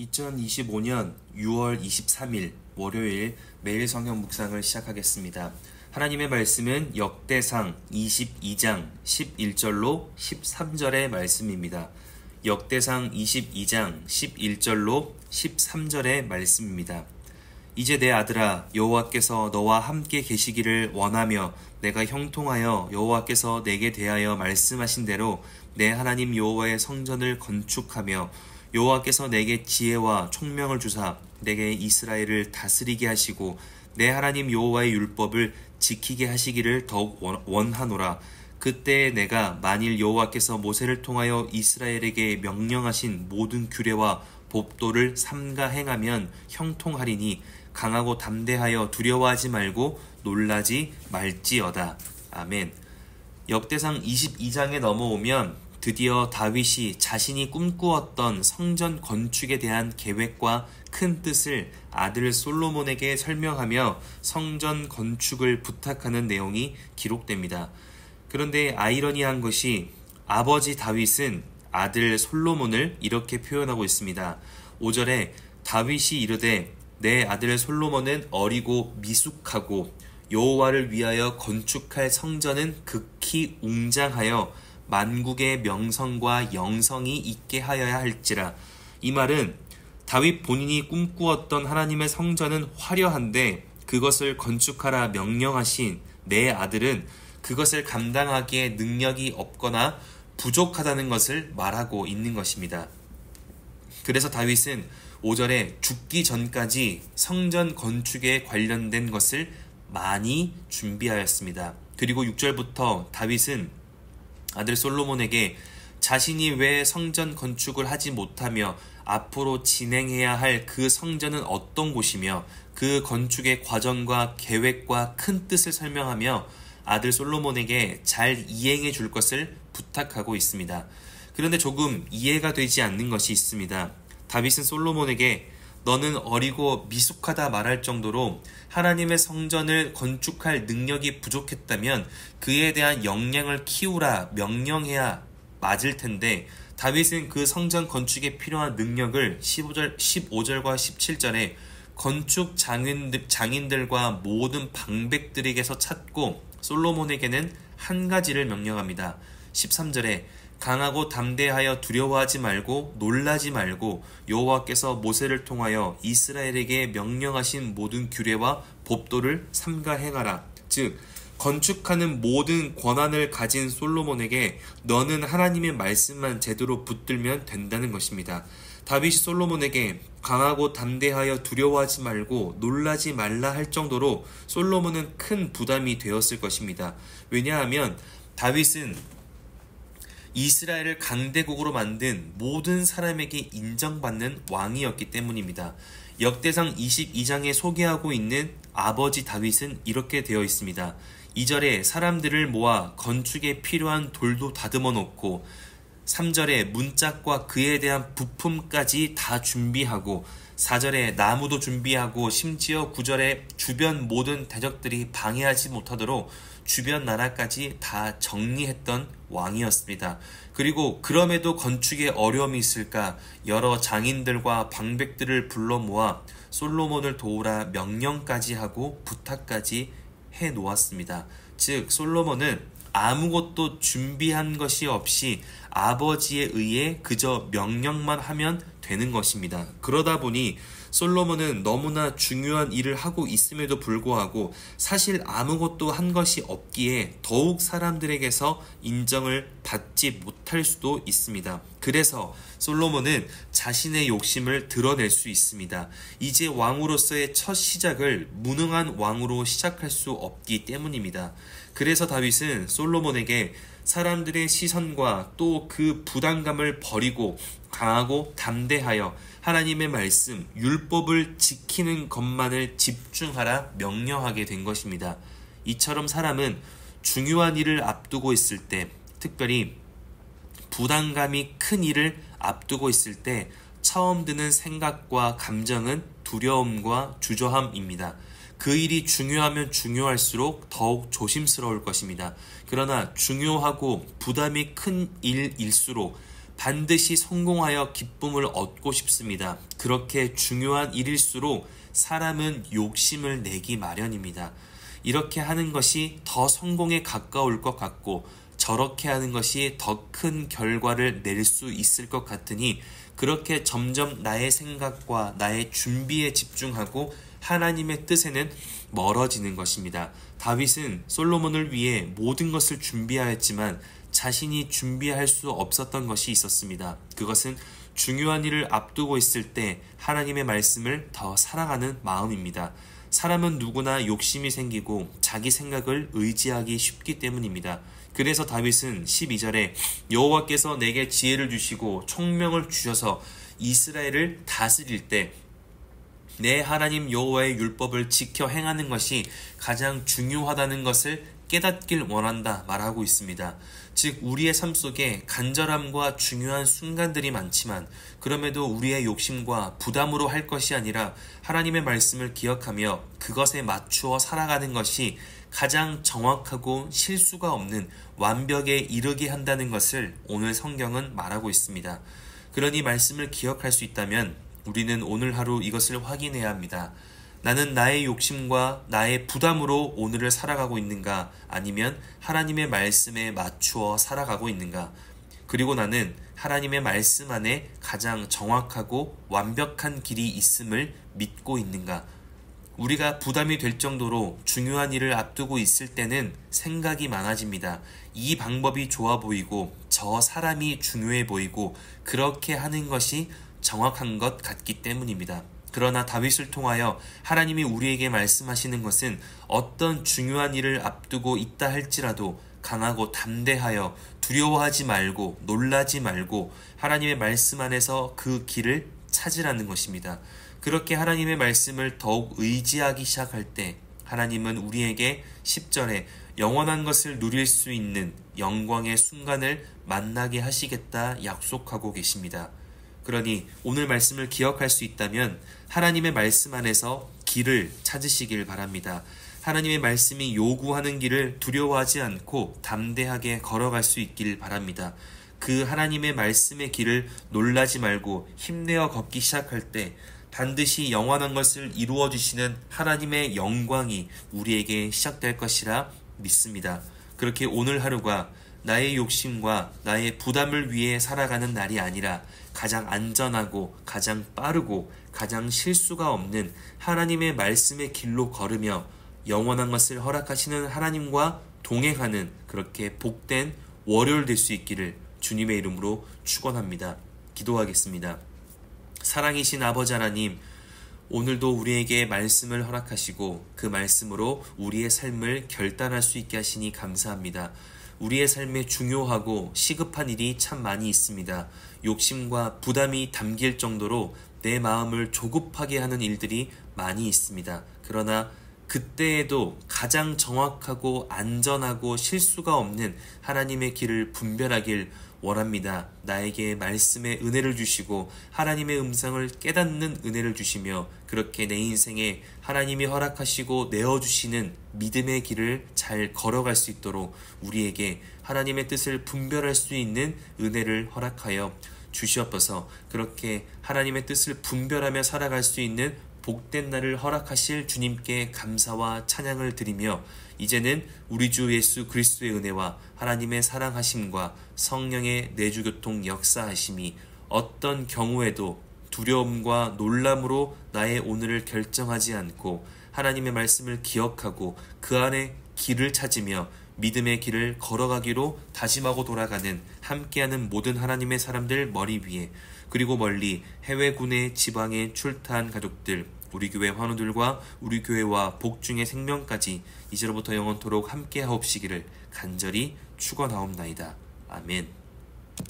2025년 6월 23일 월요일 매일 성경 묵상을 시작하겠습니다. 하나님의 말씀은 역대상 22장 11절로 13절의 말씀입니다. 역대상 22장 11절로 13절의 말씀입니다. 이제 내 아들아, 여호와께서 너와 함께 계시기를 원하며 내가 형통하여 여호와께서 내게 대하여 말씀하신 대로 내 하나님 여호와의 성전을 건축하며 여호와께서 내게 지혜와 총명을 주사 내게 이스라엘을 다스리게 하시고 내 하나님 여호와의 율법을 지키게 하시기를 더욱 원하노라. 그때 내가 만일 여호와께서 모세를 통하여 이스라엘에게 명령하신 모든 규례와 법도를 삼가 행하면 형통하리니 강하고 담대하여 두려워하지 말고 놀라지 말지어다. 아멘. 역대상 22장에 넘어오면 드디어 다윗이 자신이 꿈꾸었던 성전 건축에 대한 계획과 큰 뜻을 아들 솔로몬에게 설명하며 성전 건축을 부탁하는 내용이 기록됩니다. 그런데 아이러니한 것이 아버지 다윗은 아들 솔로몬을 이렇게 표현하고 있습니다. 5절에 다윗이 이르되 내 아들 솔로몬은 어리고 미숙하고 여호와를 위하여 건축할 성전은 극히 웅장하여 만국의 명성과 영성이 있게 하여야 할지라. 이 말은 다윗 본인이 꿈꾸었던 하나님의 성전은 화려한데 그것을 건축하라 명령하신 내 아들은 그것을 감당하기에 능력이 없거나 부족하다는 것을 말하고 있는 것입니다. 그래서 다윗은 5절에 죽기 전까지 성전 건축에 관련된 것을 많이 준비하였습니다. 그리고 6절부터 다윗은 아들 솔로몬에게 자신이 왜 성전 건축을 하지 못하며 앞으로 진행해야 할 그 성전은 어떤 곳이며 그 건축의 과정과 계획과 큰 뜻을 설명하며 아들 솔로몬에게 잘 이행해 줄 것을 부탁하고 있습니다. 그런데 조금 이해가 되지 않는 것이 있습니다. 다윗은 솔로몬에게 너는 어리고 미숙하다 말할 정도로 하나님의 성전을 건축할 능력이 부족했다면 그에 대한 역량을 키우라 명령해야 맞을 텐데 다윗은 그 성전 건축에 필요한 능력을 15절과 17절에 건축 장인들과 모든 방백들에게서 찾고 솔로몬에게는 한 가지를 명령합니다. 13절에 강하고 담대하여 두려워하지 말고 놀라지 말고 여호와께서 모세를 통하여 이스라엘에게 명령하신 모든 규례와 법도를 삼가 행하라. 즉 건축하는 모든 권한을 가진 솔로몬에게 너는 하나님의 말씀만 제대로 붙들면 된다는 것입니다. 다윗이 솔로몬에게 강하고 담대하여 두려워하지 말고 놀라지 말라 할 정도로 솔로몬은 큰 부담이 되었을 것입니다. 왜냐하면 다윗은 이스라엘을 강대국으로 만든 모든 사람에게 인정받는 왕이었기 때문입니다. 역대상 22장에 소개하고 있는 아버지 다윗은 이렇게 되어 있습니다. 2절에 사람들을 모아 건축에 필요한 돌도 다듬어 놓고 3절에 문짝과 그에 대한 부품까지 다 준비하고 4절에 나무도 준비하고 심지어 9절에 주변 모든 대적들이 방해하지 못하도록 주변 나라까지 다 정리했던 왕이었습니다. 그리고 그럼에도 건축에 어려움이 있을까 여러 장인들과 방백들을 불러 모아 솔로몬을 도우라 명령까지 하고 부탁까지 해 놓았습니다. 즉 솔로몬은 아무것도 준비한 것이 없이 아버지에 의해 그저 명령만 하면 되는 것입니다. 그러다 보니 솔로몬은 너무나 중요한 일을 하고 있음에도 불구하고 사실 아무것도 한 것이 없기에 더욱 사람들에게서 인정을 받지 못할 수도 있습니다. 그래서 솔로몬은 자신의 욕심을 드러낼 수 있습니다. 이제 왕으로서의 첫 시작을 무능한 왕으로 시작할 수 없기 때문입니다. 그래서 다윗은 솔로몬에게 사람들의 시선과 또 그 부담감을 버리고 강하고 담대하여 하나님의 말씀, 율법을 지키는 것만을 집중하라 명령하게 된 것입니다. 이처럼 사람은 중요한 일을 앞두고 있을 때, 특별히 부담감이 큰 일을 앞두고 있을 때 처음 드는 생각과 감정은 두려움과 주저함입니다. 그 일이 중요하면 중요할수록 더욱 조심스러울 것입니다. 그러나 중요하고 부담이 큰 일일수록 반드시 성공하여 기쁨을 얻고 싶습니다. 그렇게 중요한 일일수록 사람은 욕심을 내기 마련입니다. 이렇게 하는 것이 더 성공에 가까울 것 같고 저렇게 하는 것이 더 큰 결과를 낼 수 있을 것 같으니 그렇게 점점 나의 생각과 나의 준비에 집중하고 하나님의 뜻에는 멀어지는 것입니다. 다윗은 솔로몬을 위해 모든 것을 준비하였지만 자신이 준비할 수 없었던 것이 있었습니다. 그것은 중요한 일을 앞두고 있을 때 하나님의 말씀을 더 사랑하는 마음입니다. 사람은 누구나 욕심이 생기고 자기 생각을 의지하기 쉽기 때문입니다. 그래서 다윗은 12절에 여호와께서 내게 지혜를 주시고 총명을 주셔서 이스라엘을 다스릴 때 내 하나님 여호와의 율법을 지켜 행하는 것이 가장 중요하다는 것을 깨닫길 원한다 말하고 있습니다. 즉 우리의 삶 속에 간절함과 중요한 순간들이 많지만 그럼에도 우리의 욕심과 부담으로 할 것이 아니라 하나님의 말씀을 기억하며 그것에 맞추어 살아가는 것이 가장 정확하고 실수가 없는 완벽에 이르게 한다는 것을 오늘 성경은 말하고 있습니다. 그러니 말씀을 기억할 수 있다면 우리는 오늘 하루 이것을 확인해야 합니다. 나는 나의 욕심과 나의 부담으로 오늘을 살아가고 있는가? 아니면 하나님의 말씀에 맞추어 살아가고 있는가? 그리고 나는 하나님의 말씀 안에 가장 정확하고 완벽한 길이 있음을 믿고 있는가? 우리가 부담이 될 정도로 중요한 일을 앞두고 있을 때는 생각이 많아집니다. 이 방법이 좋아 보이고 저 사람이 중요해 보이고 그렇게 하는 것이 정확한 것 같기 때문입니다. 그러나 다윗을 통하여 하나님이 우리에게 말씀하시는 것은 어떤 중요한 일을 앞두고 있다 할지라도 강하고 담대하여 두려워하지 말고 놀라지 말고 하나님의 말씀 안에서 그 길을 찾으라는 것입니다. 그렇게 하나님의 말씀을 더욱 의지하기 시작할 때 하나님은 우리에게 10절에 영원한 것을 누릴 수 있는 영광의 순간을 만나게 하시겠다 약속하고 계십니다. 그러니 오늘 말씀을 기억할 수 있다면 하나님의 말씀 안에서 길을 찾으시길 바랍니다. 하나님의 말씀이 요구하는 길을 두려워하지 않고 담대하게 걸어갈 수 있길 바랍니다. 그 하나님의 말씀의 길을 놀라지 말고 힘내어 걷기 시작할 때 반드시 영원한 것을 이루어 주시는 하나님의 영광이 우리에게 시작될 것이라 믿습니다. 그렇게 오늘 하루가 나의 욕심과 나의 부담을 위해 살아가는 날이 아니라 가장 안전하고 가장 빠르고 가장 실수가 없는 하나님의 말씀의 길로 걸으며 영원한 것을 허락하시는 하나님과 동행하는 그렇게 복된 월요일 될 수 있기를 주님의 이름으로 축원합니다. 기도하겠습니다. 사랑이신 아버지 하나님, 오늘도 우리에게 말씀을 허락하시고 그 말씀으로 우리의 삶을 결단할 수 있게 하시니 감사합니다. 우리의 삶에 중요하고 시급한 일이 참 많이 있습니다. 욕심과 부담이 담길 정도로 내 마음을 조급하게 하는 일들이 많이 있습니다. 그러나 그때에도 가장 정확하고 안전하고 실수가 없는 하나님의 길을 분별하길 원합니다. 나에게 말씀의 은혜를 주시고 하나님의 음성을 깨닫는 은혜를 주시며 그렇게 내 인생에 하나님이 허락하시고 내어주시는 믿음의 길을 잘 걸어갈 수 있도록 우리에게 하나님의 뜻을 분별할 수 있는 은혜를 허락하여 주시옵소서. 그렇게 하나님의 뜻을 분별하며 살아갈 수 있는 복된 날을 허락하실 주님께 감사와 찬양을 드리며 이제는 우리 주 예수 그리스도의 은혜와 하나님의 사랑하심과 성령의 내주교통 역사하심이 어떤 경우에도 두려움과 놀람으로 나의 오늘을 결정하지 않고 하나님의 말씀을 기억하고 그 안에 길을 찾으며 믿음의 길을 걸어가기로 다짐하고 돌아가는 함께하는 모든 하나님의 사람들 머리 위에 그리고 멀리 해외군의 지방에 출타한 가족들 우리 교회 환우들과 우리 교회와 복중의 생명까지 이제로부터 영원토록 함께하옵시기를 간절히 축원하옵나이다. 아멘.